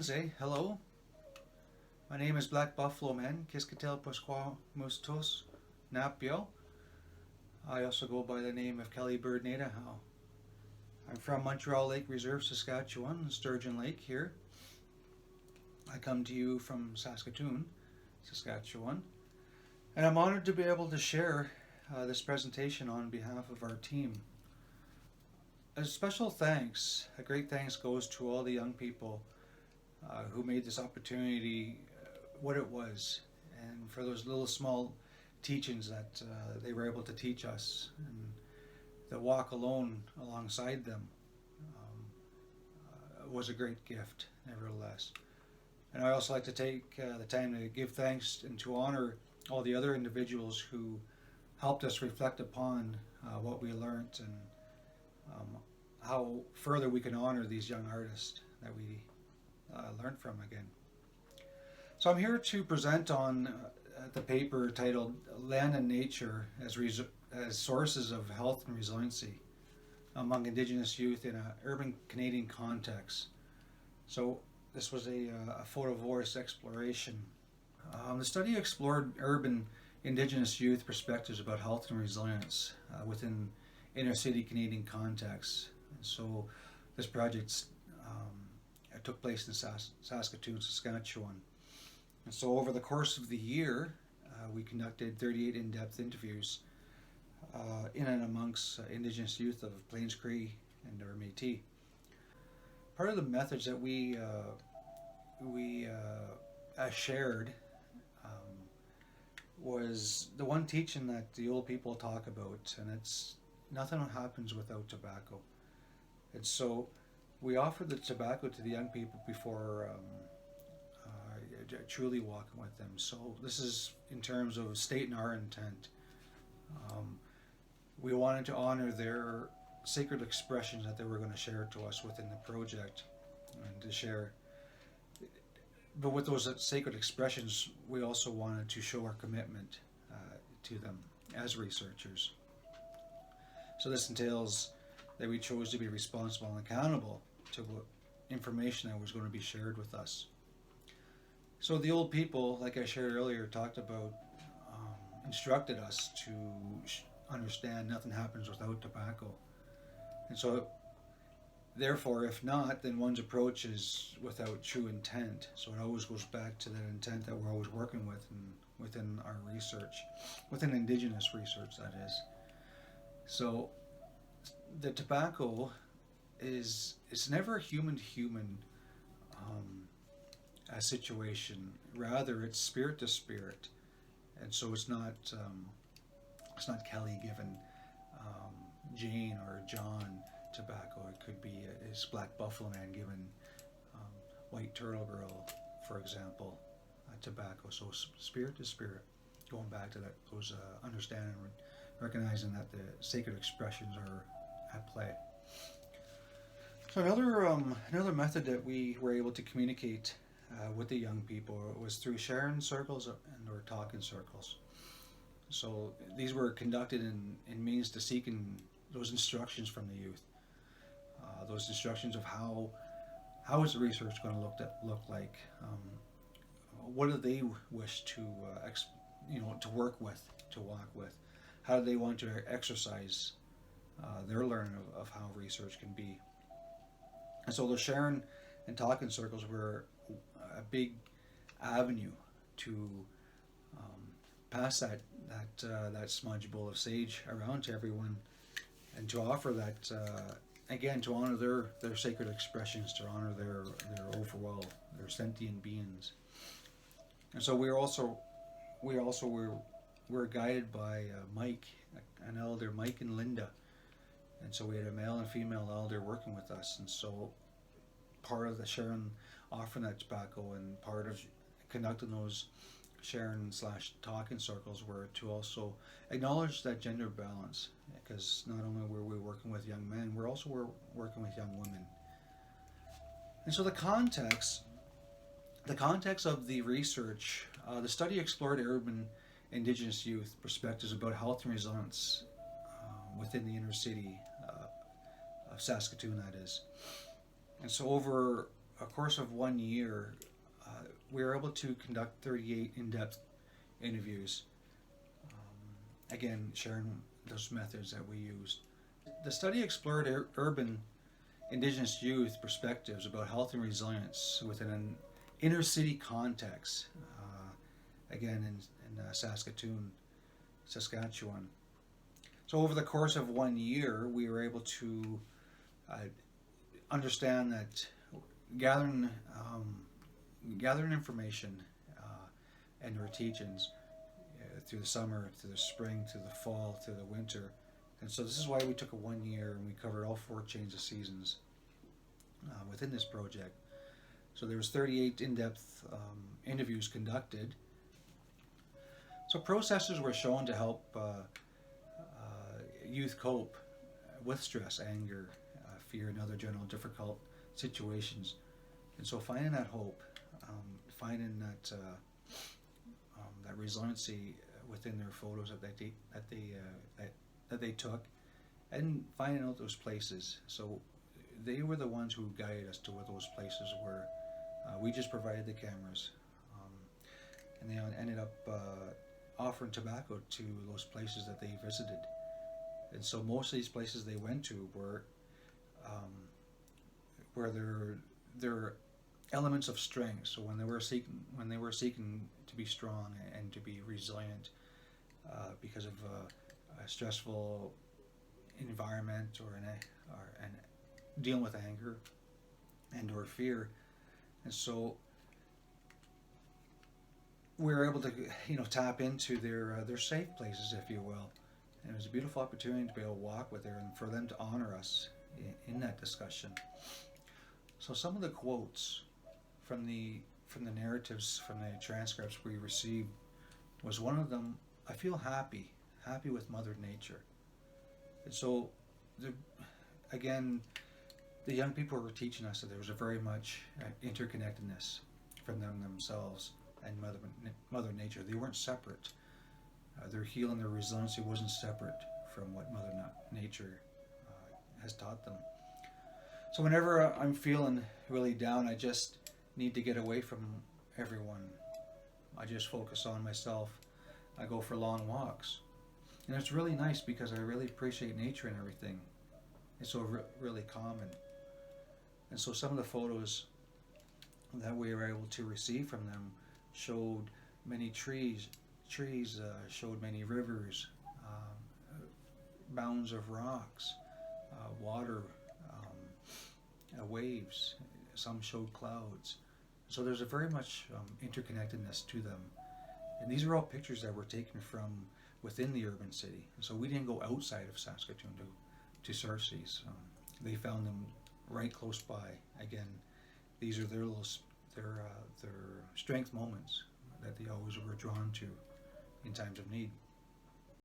Wanze, hello. My name is Black Buffalo Man, Kiskatel Pasqua Mustos Napio. I also go by the name of Kelly Bird-Naytowhow. I'm from Montreal Lake Reserve, Saskatchewan, Sturgeon Lake here. I come to you from Saskatoon, Saskatchewan, and I'm honored to be able to share this presentation on behalf of our team. A special thanks, a great thanks goes to all the young people who made this opportunity what it was, and for those little small teachings that they were able to teach us, and the walk alone alongside them was a great gift, nevertheless. And I also like to take the time to give thanks and to honor all the other individuals who helped us reflect upon what we learned and how further we can honor these young artists that we learned from again. So I'm here to present on the paper titled Land and Nature as Sources of Health and Resiliency among Indigenous Youth in an Urban Canadian Context. So this was a photovoice exploration. The study explored urban Indigenous youth perspectives about health and resilience within inner city Canadian contexts. And so this project took place in Saskatoon, Saskatchewan. And so over the course of the year, we conducted 38 in-depth interviews in and amongst Indigenous youth of Plains Cree and or Métis. Part of the methods that we shared was the one teaching that the old people talk about, and it's nothing happens without tobacco. And so we offered the tobacco to the young people before truly walking with them. So this is in terms of stating our intent. We wanted to honor their sacred expressions that they were going to share to us within the project, and to share. But with those sacred expressions, we also wanted to show our commitment to them as researchers. So this entails that we chose to be responsible and accountable to what information that was going to be shared with us. So the old people, like I shared earlier, talked about, instructed us to understand nothing happens without tobacco. And so therefore, if not, then one's approach is without true intent. So it always goes back to that intent that we're always working with and within our research, within Indigenous research, that is. So the tobacco it's never a human-to-human a situation. Rather, it's spirit to spirit, and so it's not Kelly given Jane or John tobacco. It could be his Black Buffalo Man given White Turtle Girl, for example, tobacco. So spirit to spirit, going back to that, those understanding and recognizing that the sacred expressions are at play. So another method that we were able to communicate with the young people was through sharing circles and or talking circles. So these were conducted in means to seeking those instructions from the youth, those instructions of how is the research going to look like, what do they wish to to work with, to walk with, how do they want to exercise their learning of how research can be. And so the sharing and talking circles were a big avenue to pass that smudge bowl of sage around to everyone, and to offer that again, to honor their sacred expressions, to honor their overall, their sentient beings. And so we were guided by Mike, an elder, Mike and Linda. And so we had a male and female elder working with us, and so part of the sharing, offering that tobacco, and part of conducting those sharing / talking circles were to also acknowledge that gender balance, because not only were we working with young men, we're working with young women. And so the context of the research, the study explored urban Indigenous youth perspectives about health and resilience within the inner city of Saskatoon, that is. And so over a course of 1 year, we were able to conduct 38 in-depth interviews. Again, sharing those methods that we used. The study explored urban Indigenous youth perspectives about health and resilience within an inner city context. Again, in Saskatchewan. So over the course of 1 year, we were able to understand that gathering information and our teachings through the summer, through the spring, through the fall, through the winter. And so this is why we took a 1 year and we covered all 4 change of seasons within this project. So there was 38 in-depth interviews conducted. So processes were shown to help youth cope with stress, anger, fear, and other general difficult situations. And so finding that hope, finding that that resiliency within their photos that they took, and finding out those places. So they were the ones who guided us to where those places were. We just provided the cameras, and they ended up offering tobacco to those places that they visited. And so most of these places they went to were where there are elements of strength. So when they were seeking to be strong and to be resilient because of a stressful environment or dealing with anger and or fear. And so we were able to tap into their safe places, if you will. And it was a beautiful opportunity to be able to walk with her and for them to honor us in that discussion. So some of the quotes from the narratives, from the transcripts we received, was one of them: "I feel happy with Mother Nature." And so, again, the young people were teaching us that there was a very much interconnectedness from them themselves and Mother Nature. They weren't separate. Their healing, their resiliency wasn't separate from what Mother Nature has taught them. So whenever I'm feeling really down, I just need to get away from everyone. I just focus on myself. I go for long walks. And it's really nice because I really appreciate nature and everything. It's so really common. And so some of the photos that we were able to receive from them showed many trees, showed many rivers, mounds of rocks, water, waves. Some showed clouds. So there's a very much interconnectedness to them. And these are all pictures that were taken from within the urban city. So we didn't go outside of Saskatoon to source these. They found them right close by. Again, these are their strength moments that they always were drawn to in times of need.